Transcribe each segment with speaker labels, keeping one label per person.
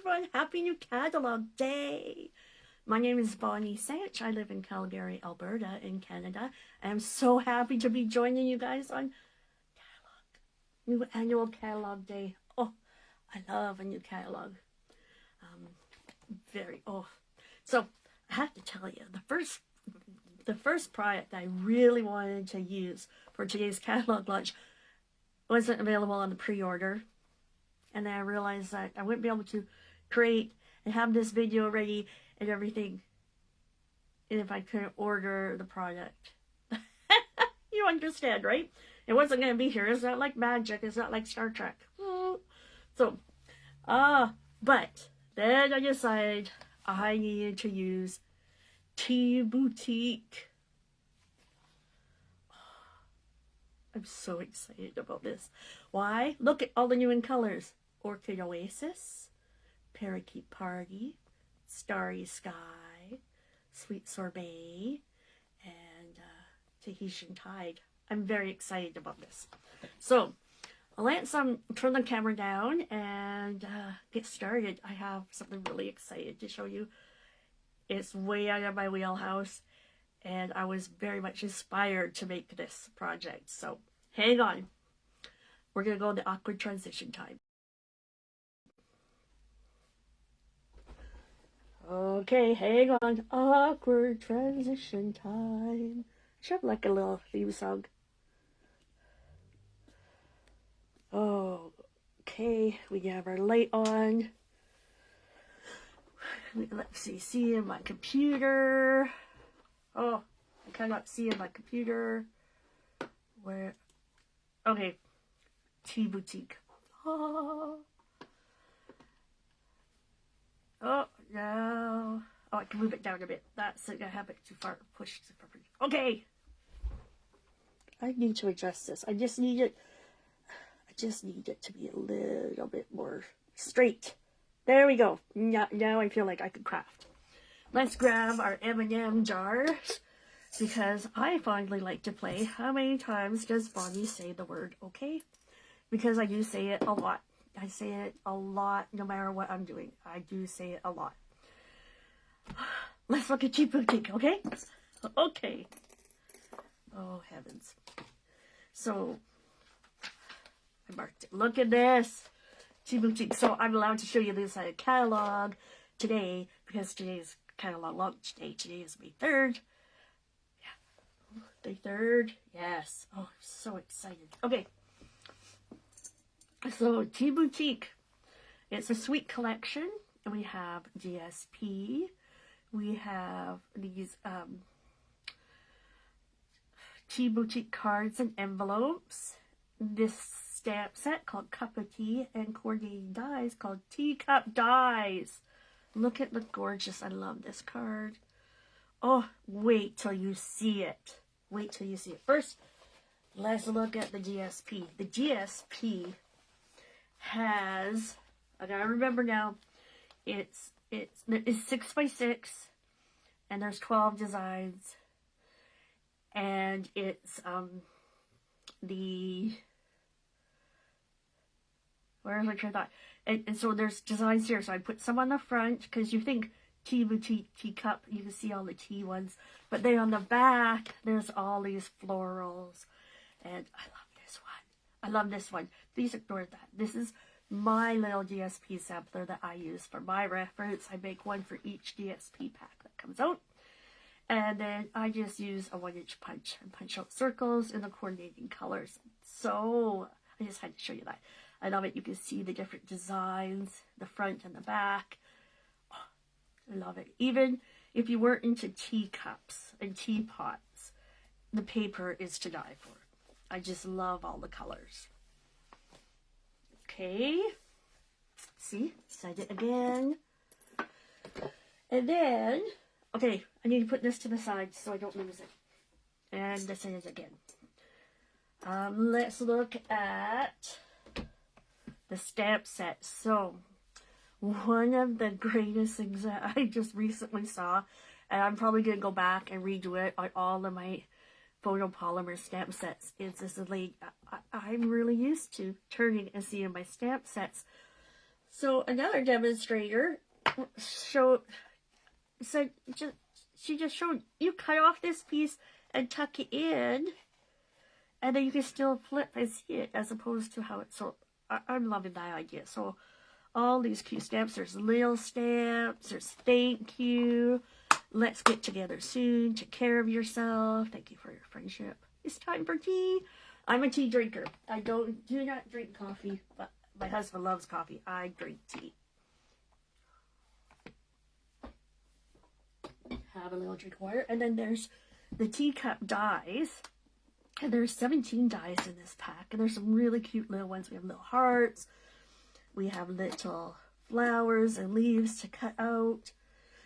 Speaker 1: everyone. Happy New Catalog Day. My name is Sanche. I live in Calgary, Alberta in Canada. I'm so happy to be joining you guys on new annual catalog day. Oh, I love a new catalog. So I have to tell you, the first product I really wanted to use for today's catalog launch wasn't available on the pre-order. And then I realized that I wouldn't be able to create and have this video ready and everything if I couldn't order the product. You understand, right? It wasn't going to be here. It's not like magic. It's not like Star Trek. But then I decided I needed to use Tea Boutique. I'm so excited about this. Why? Look at all the new in colors. Orchid Oasis, Parakeet Party, Starry Sky, Sweet Sorbet, and Tahitian Tide. I'm very excited about this. So, let's turn the camera down and get started. I have something really excited to show you. It's way out of my wheelhouse, and I was very much inspired to make this project. So, hang on. We're going to go into awkward transition time. Okay, hang on. Awkward transition time. Should have like a little theme song. Okay, we have our light on. Let's see in my computer. Oh, I cannot see in my computer. Where? Okay, Tea Boutique. Oh, no. Oh, I can move it down a bit. That's it. I have it too far pushed. Okay. I need to adjust this. I just need it to be a little bit more straight. There we go. Now I feel like I could craft. Let's grab our M&M jars, because I fondly like to play. How many times does Bonnie say the word okay? Because I do say it a lot. I say it a lot no matter what I'm doing. I do say it a lot. Let's look at Tea Boutique, okay? Okay. Oh, heavens. So, I marked it. Look at this. Tea Boutique. So, I'm allowed to show you the inside catalog today, because today's catalog launch day. Today is May 3rd. Yeah. May 3rd. Yes. Oh, I'm so excited. Okay. So, Tea Boutique, it's a sweet collection. We have GSP. We have these Tea Boutique cards and envelopes. This stamp set called Cup of Tea, and coordinating dies called Teacup dies. Look at the gorgeous. I love this card. Oh, wait till you see it. Wait till you see it. First, let's look at the GSP. The GSP has, I gotta remember now, it's 6x6, and there's 12 designs, and it's where's my train of thought? And so there's designs here. So I put some on the front, because you think Tea Boutique teacup, you can see all the tea ones, but then on the back there's all these florals, and I love this one. I love this one. Please ignore that. This is my little Gsp sampler that I use for my reference. I make one for each Gsp pack that comes out. And then I just use a 1-inch punch and punch out circles in the coordinating colors. So I just had to show you that. I love it. You can see the different designs, the front and the back. Oh, I love it. Even if you weren't into teacups and teapots, the paper is to die for. I just love all the colors. Okay. See? Side it again. And then, okay, I need to put this to the side so I don't lose it. And this is again. Let's look at the stamp set. So, one of the greatest things that I just recently saw, and I'm probably going to go back and redo it on all of my photopolymer stamp sets, is this lady I'm really used to turning and seeing my stamp sets. So another demonstrator she just showed you cut off this piece and tuck it in, and then you can still flip and see it, as opposed to how it's. So I'm loving that idea. So all these cute stamps. There's little stamps. There's thank you. Let's get together soon. Take care of yourself. Thank you for your friendship. It's time for tea. I'm a tea drinker. I do not drink coffee, but my husband loves coffee. I drink tea. Have a little drink of water. And then there's the teacup dies. And there's 17 dies in this pack. And there's some really cute little ones. We have little hearts. We have little flowers and leaves to cut out.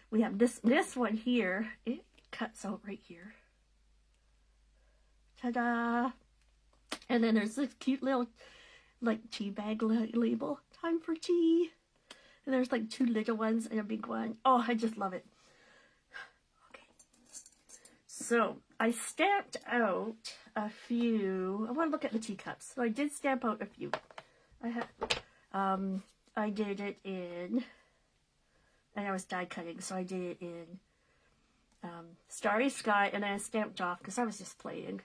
Speaker 1: We have this one here. It cuts out right here. Ta-da! And then there's this cute little, like, tea bag label. Time for tea. And there's, like, 2 little ones and a big one. Oh, I just love it. Okay. So, I stamped out a few. I want to look at the teacups. So, I did stamp out a few. I did it in, and I was die cutting, so I did it in Starry Sky, and then I stamped off because I was just playing.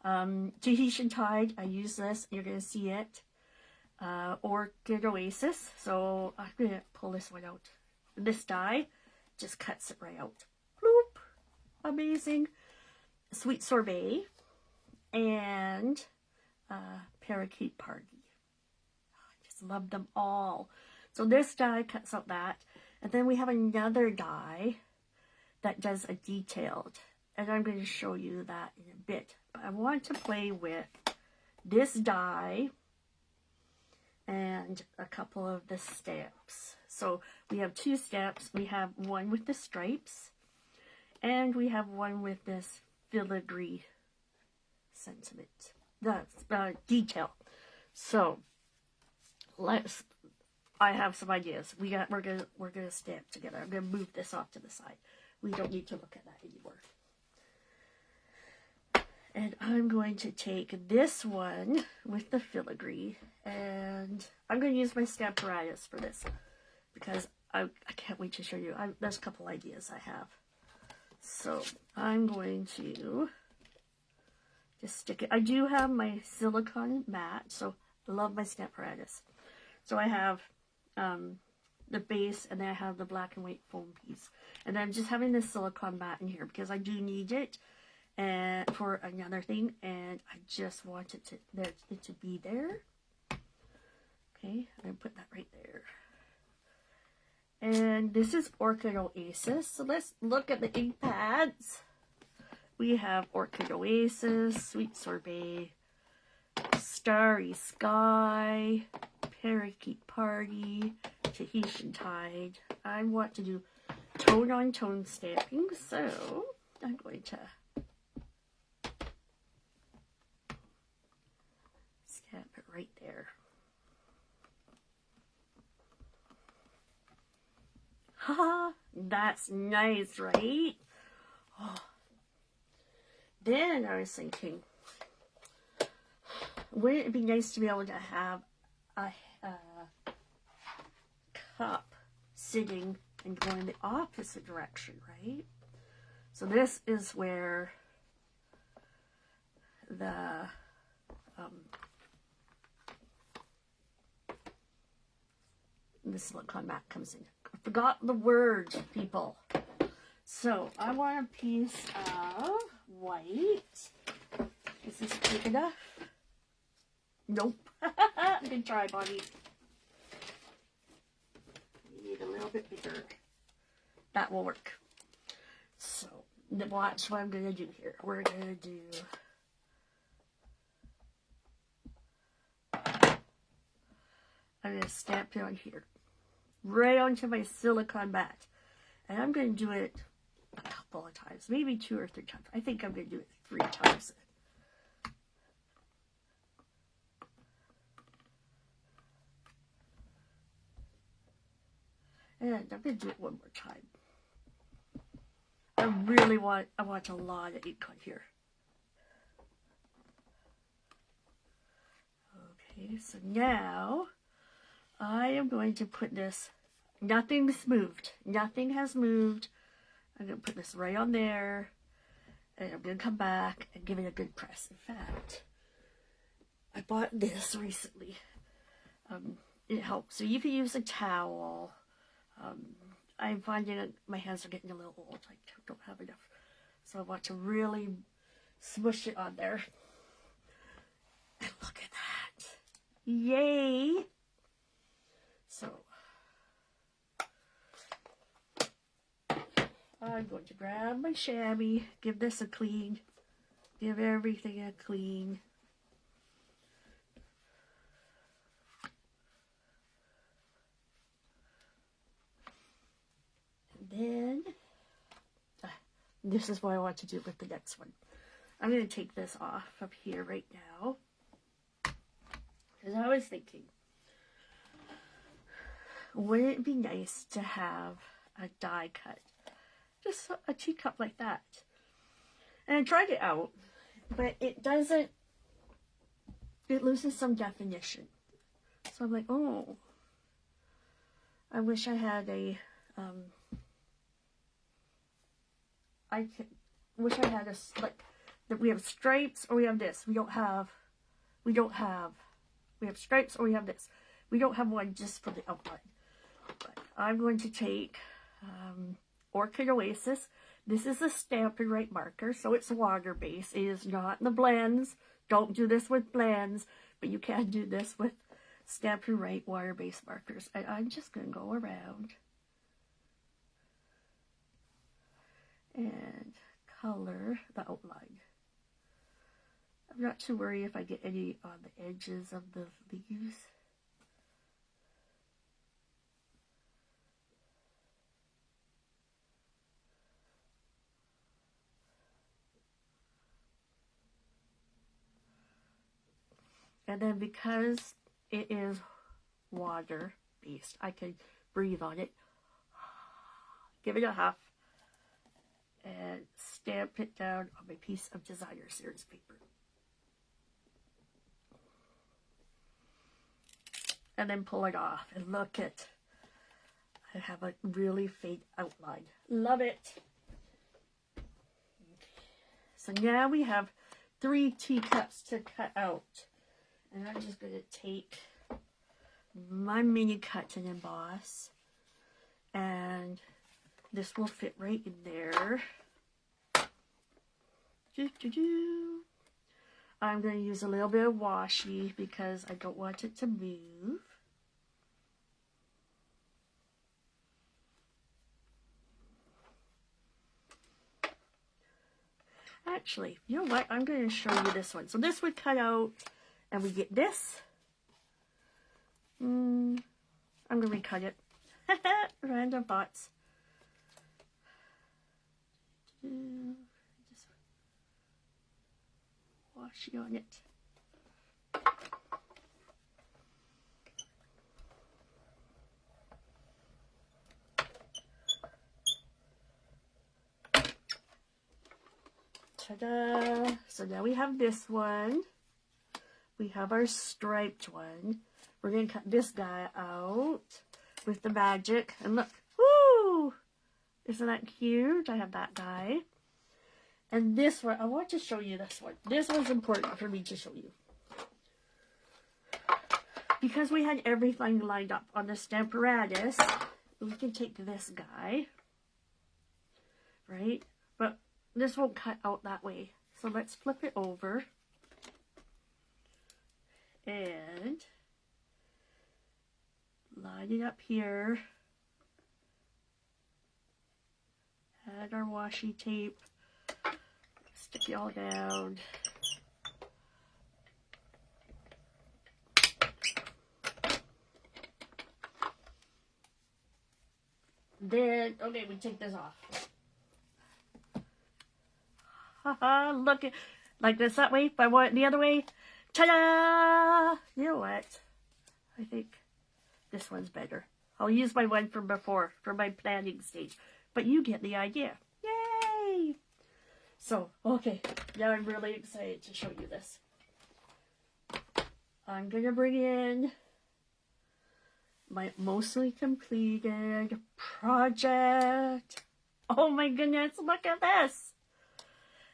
Speaker 1: Tahitian Tide, I use this, you're going to see it. Orchid Oasis, so I'm going to pull this one out. This die just cuts it right out. Bloop! Amazing. Sweet Sorbet, and Parakeet Party. Love them all. So this die cuts out that, and then we have another die that does a detailed, and I'm going to show you that in a bit. But I want to play with this die and a couple of the stamps. So we have 2 stamps. We have one with the stripes, and we have one with this filigree sentiment, the detail. So I have some ideas. We're gonna stamp together. I'm gonna move this off to the side. We don't need to look at that anymore. And I'm going to take this one with the filigree, and I'm going to use my Stamparatus for this because I can't wait to show you. There's a couple ideas I have. So I'm going to just stick it. I do have my silicone mat, so I love my Stamparatus. So I have the base, and then I have the black and white foam piece. And I'm just having this silicone mat in here because I do need it for another thing, and I just want it to be there. Okay, I'm going to put that right there. And this is Orchid Oasis. So let's look at the ink pads. We have Orchid Oasis, Sweet Sorbet, Starry Sky, Parakeet Party, Tahitian Tide. I want to do tone-on-tone stamping, so I'm going to stamp it right there. Haha, that's nice, right? Oh. Then I was thinking, wouldn't it be nice to be able to have a cup sitting and going the opposite direction, right? So this is where the silicone mat comes in. I forgot the word, people. So I want a piece of white. Is this big enough? Nope. Good try, Bonnie. Need a little bit bigger. That will work. So, watch what I'm going to do here. We're going to do... I'm going to stamp it on here. Right onto my silicone mat. And I'm going to do it a couple of times. Maybe 2 or 3 times. I think I'm going to do it 3 times. And I'm going to do it one more time. I want a lot of ink on here. Okay, so now I am going to put this, nothing's moved. Nothing has moved. I'm going to put this right on there. And I'm going to come back and give it a good press. In fact, I bought this recently. It helps. So you can use a towel. I'm finding that my hands are getting a little old. I don't have enough. So I want to really smush it on there. And look at that. Yay! So, I'm going to grab my chamois, give this a clean, give everything a clean. And then, this is what I want to do with the next one. I'm going to take this off up here right now. Because I was thinking, wouldn't it be nice to have a die cut? Just a teacup like that. And I tried it out, but it doesn't, it loses some definition. So I'm like, oh, I wish I had a, wish I had a, like, that we have stripes or we have this. We have stripes or we have this. We don't have one just for the outline. But I'm going to take Orchid Oasis. This is a Stamp and Write marker, so it's water-based. It is not in the blends. Don't do this with blends, but you can do this with Stamp and Write water-based markers. And I'm just going to go around and color the outline. I'm not too worried if I get any on the edges of the leaves. And then because it is water-based, I can breathe on it, give it a huff, and stamp it down on my piece of designer series paper. And then pull it off, and look at, I have a really faint outline. Love it. So now we have 3 teacups to cut out. And I'm just going to take my mini cut and emboss. And this will fit right in there. I'm going to use a little bit of washi because I don't want it to move. Actually, you know what? I'm going to show you this one. So this would cut out, and we get this. I'm going to recut it. Random thoughts. Just washi on it. Ta-da! So now we have this one. We have our striped one. We're going to cut this guy out with the magic. And look, woo! Isn't that cute? I have that guy. And this one, I want to show you this one. This one's important for me to show you. Because we had everything lined up on the Stamparatus, we can take this guy, right? But this won't cut out that way. So let's flip it over. And line it up here. Add our washi tape. Stick it all down. Then, okay, we take this off. Haha, look at, like this that way, but I want it the other way. Ta-da! You know what? I think this one's better. I'll use my one from before for my planning stage, but you get the idea. Yay! So, okay, now I'm really excited to show you this. I'm going to bring in my mostly completed project. Oh my goodness, look at this.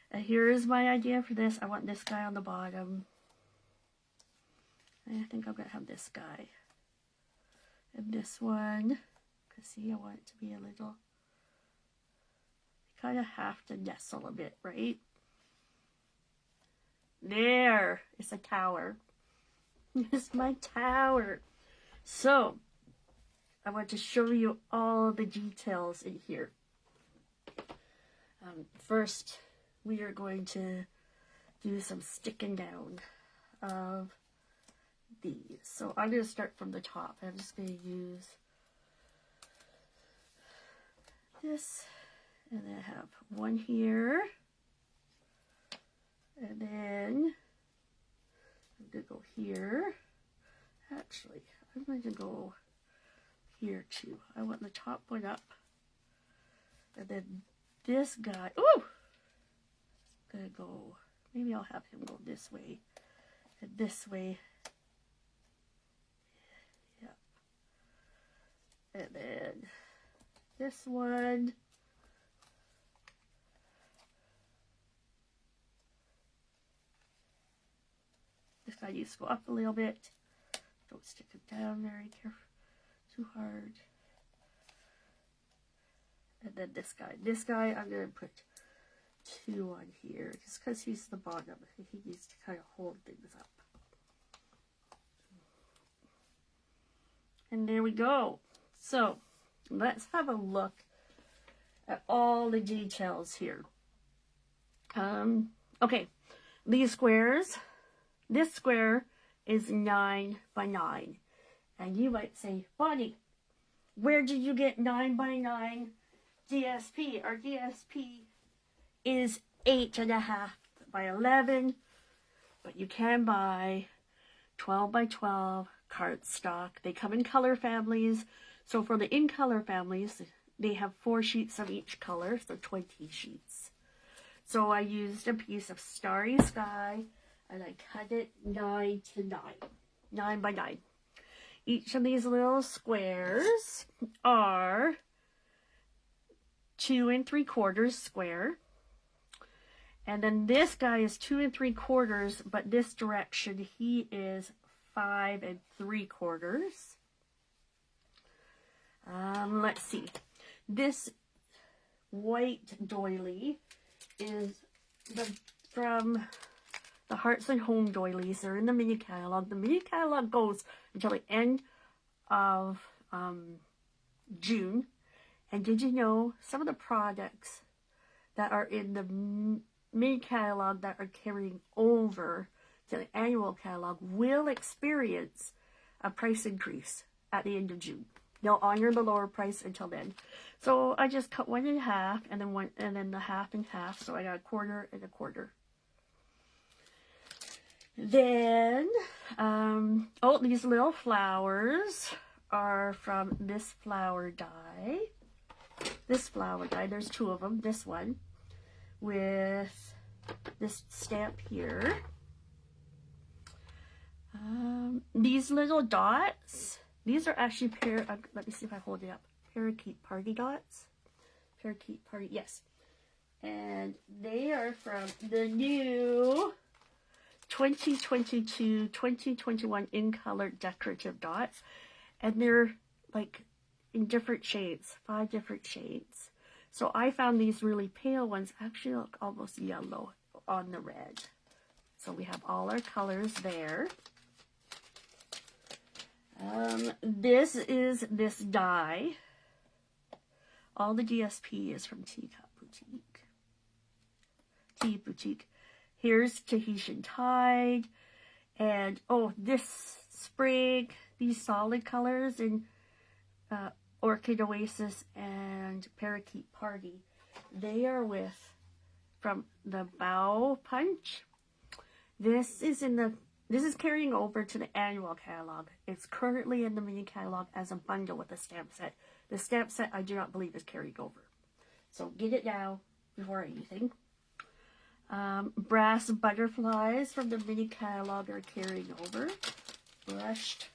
Speaker 1: And here's my idea for this. I want this guy on the bottom. I think I'm going to have this guy. And this one, because see, I want it to be a little, kind of have to nestle a bit, right? There, it's a tower. It's my tower. So, I want to show you all the details in here. First, we are going to do some sticking down of these. So I'm going to start from the top. I'm just going to use this, and then I have one here, and then I'm going to go here. Actually, I'm going to go here too. I want the top one up, and then this guy, ooh, gonna go, maybe I'll have him go this way and this way. Yep. And then this one. This guy needs to go up a little bit. Don't stick it down very careful, too hard. And then this guy, I'm going to put 2 on here, just because he's the bottom. He needs to kind of hold things up. And there we go. So, let's have a look at all the details here. Okay, these squares. This square is 9 by 9. And you might say, Bonnie, where did you get 9 by 9 DSP? Our DSP is 8.5 by 11, but you can buy 12 by 12 cardstock. They come in color families. So for the in color families, they have 4 sheets of each color, so 20 sheets. So I used a piece of Starry Sky, and I cut it 9 to 9, 9 by 9. Each of these little squares are 2 3/4 square. And then this guy is 2 3/4, but this direction he is 5 3/4. Let's see. This white doily is from the Hearts and Home doilies. They're in the mini catalog. The mini catalog goes until the end of June. And did you know some of the products that are in the mini catalog that are carrying over to the annual catalog will experience a price increase at the end of June. They'll honor the lower price until then. So I just cut 1 1/2 and then and then the half in half. So I got 1/4 and 1/4. Then, oh, these little flowers are from this flower die. This flower die, there's 2 of them. This one with this stamp here. These little dots, these are actually let me see if I hold it up. Parakeet Party dots. Parakeet Party, yes. And they are from the new 2022-2021 in color decorative dots. And they're like in different shades, 5 different shades. So I found these really pale ones actually look almost yellow on the red. So we have all our colors there. This is this die. All the DSP is from Teacup Boutique. Tea Boutique. Here's Tahitian Tide. And, oh, this spring, these solid colors in Orchid Oasis and Parakeet Party. They are from the Bow Punch. This is carrying over to the annual catalog. It's currently in the mini catalog as a bundle with a stamp set. The stamp set I do not believe is carried over. So get it now before anything. Brass butterflies from the mini catalog are carrying over. Brushed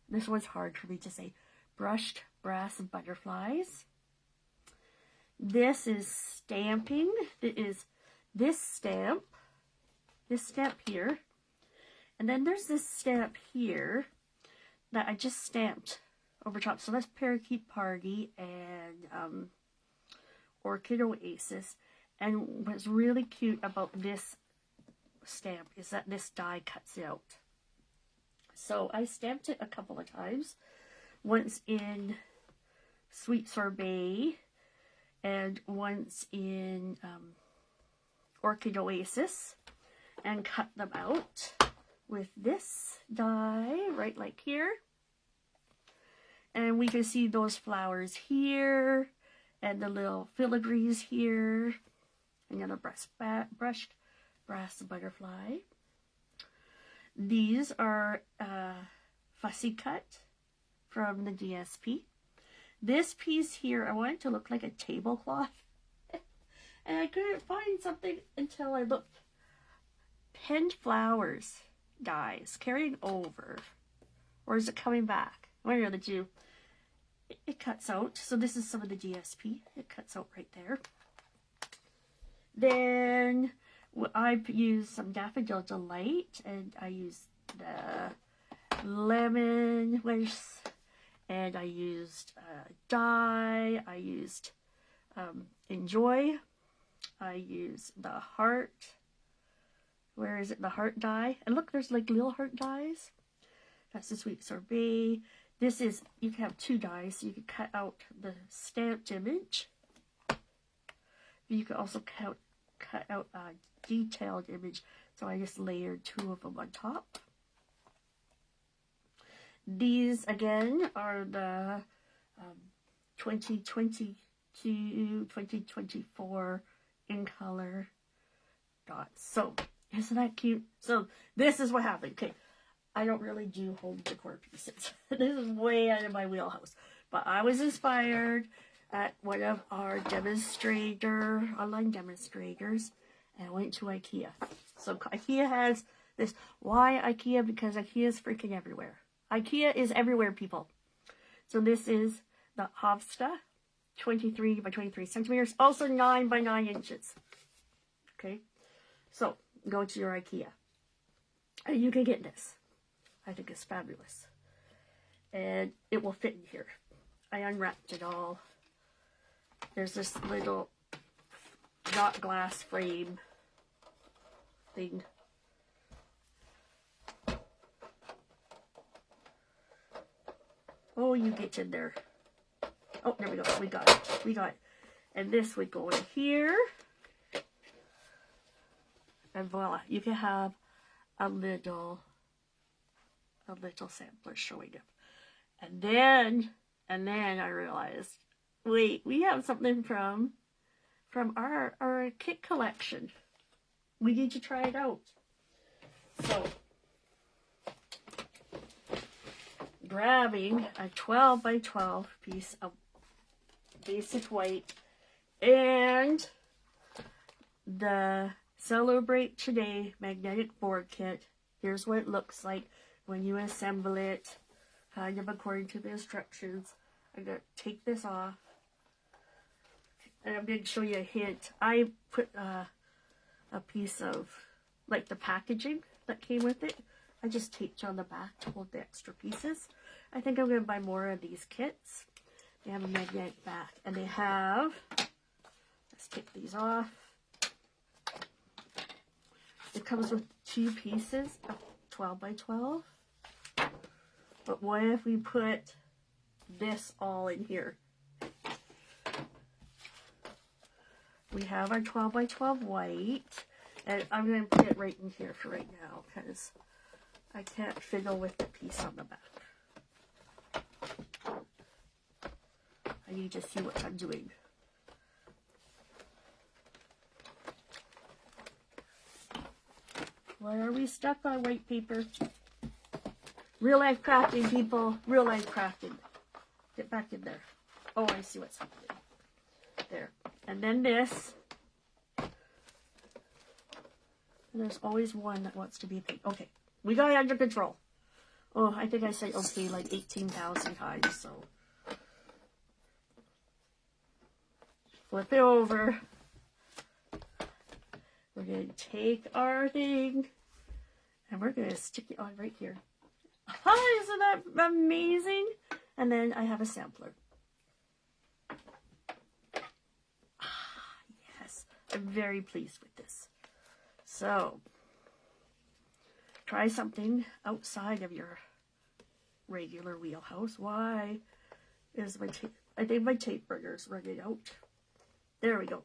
Speaker 1: This one's hard for me to say. Brushed brass butterflies. This is stamping. It is this stamp here. And then there's this stamp here that I just stamped over top. So that's Parakeet Party and Orchid Oasis. And what's really cute about this stamp is that this die cuts out. So I stamped it a couple of times. Once in Sweet Sorbet and once in Orchid Oasis, and cut them out with this die right like here. And we can see those flowers here and the little filigrees here. Another brushed brass butterfly. These are fussy cut from the Gsp. This piece here, I want it to look like a tablecloth. And I couldn't find something until I looked. Pinned flowers dies carrying over. Or is it coming back? One or the two. It cuts out. So this is some of the Gsp. It cuts out right there. Then I've used some Daffodil Delight, and I used the lemon wish, and I used dye. I used Enjoy. I used the heart. Where is it? The heart die. And look, there's like little heart dies. That's the Sweet Sorbet. This is, you can have two dies, so you can cut out the stamped image. You can also cut out a detailed image, so I just layered two of them on top. These, again, are the 2022, 2024 in color dots. So, isn't that cute? So, this is what happened. Okay, I don't really do home decor pieces. This is way out of my wheelhouse. But I was inspired at one of our online demonstrators, and I went to IKEA. So IKEA has this. Why IKEA? Because IKEA is freaking everywhere. IKEA is everywhere, people. So this is the Havsta, 23 by 23 centimeters, also 9 by 9 inches. Okay, so go to your IKEA, and you can get this. I think it's fabulous, and it will fit in here. I unwrapped it all. There's this little not glass frame thing. Oh, you get in there. Oh, there we go. We got it. We got it. And this would go in here. And voila, you can have a little sampler showing up. And then I realized, wait, we have something from our kit collection. We need to try it out. So, grabbing a 12 by 12 piece of basic white and the Celebrate Today magnetic board kit. Here's what it looks like when you assemble it, kind of according to the instructions. I'm going to take this off, and I'm going to show you a hint. I put a piece of, like, the packaging that came with it. I just taped on the back to hold the extra pieces. I think I'm going to buy more of these kits. They have a magnetic back, and they have, let's take these off. It comes with two pieces of 12 by 12. But what if we put this all in here? We have our 12 by 12 white, and I'm going to put it right in here for right now because I can't fiddle with the piece on the back. I need to see what I'm doing. Why are we stuck on white paper? Real life crafting, people. Real life crafting. Get back in there. Oh, I see what's happening. There. And then this. And there's always one that wants to be pink. Okay. We got it under control. Oh, I think I said okay like 18,000 times, so. Flip it over. We're going to take our thing and we're going to stick it on right here. Oh, isn't that amazing? And then I have a sampler. Yes, I'm very pleased with this. So, try something outside of your regular wheelhouse. Why is my tape? I think my tape burner's running out. There we go.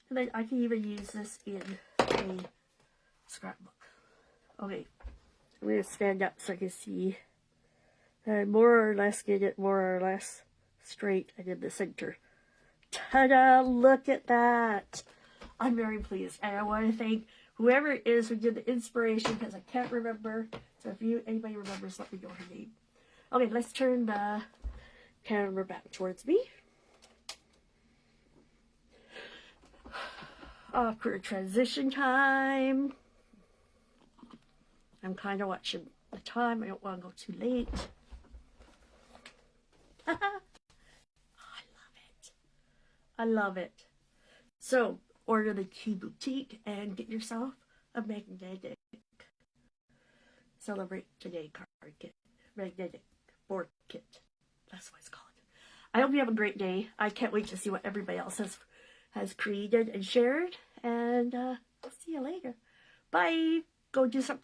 Speaker 1: And then I can even use this in a scrapbook. Okay, I'm going to stand up so I can see. And more or less get it more or less straight and in the center. Ta-da! Look at that! I'm very pleased. And I want to thank whoever it is who did the inspiration because I can't remember. So if anybody remembers, let me know her name. Okay, let's turn the camera back towards me. Awkward transition time. I'm kind of watching the time. I don't want to go too late. I love it. I love it. So, order the Key Boutique and get yourself a magnetic Celebrate Today card kit. Magnetic board kit. That's what it's called. I hope you have a great day. I can't wait to see what everybody else has created and shared. And I'll see you later. Bye. Go do something.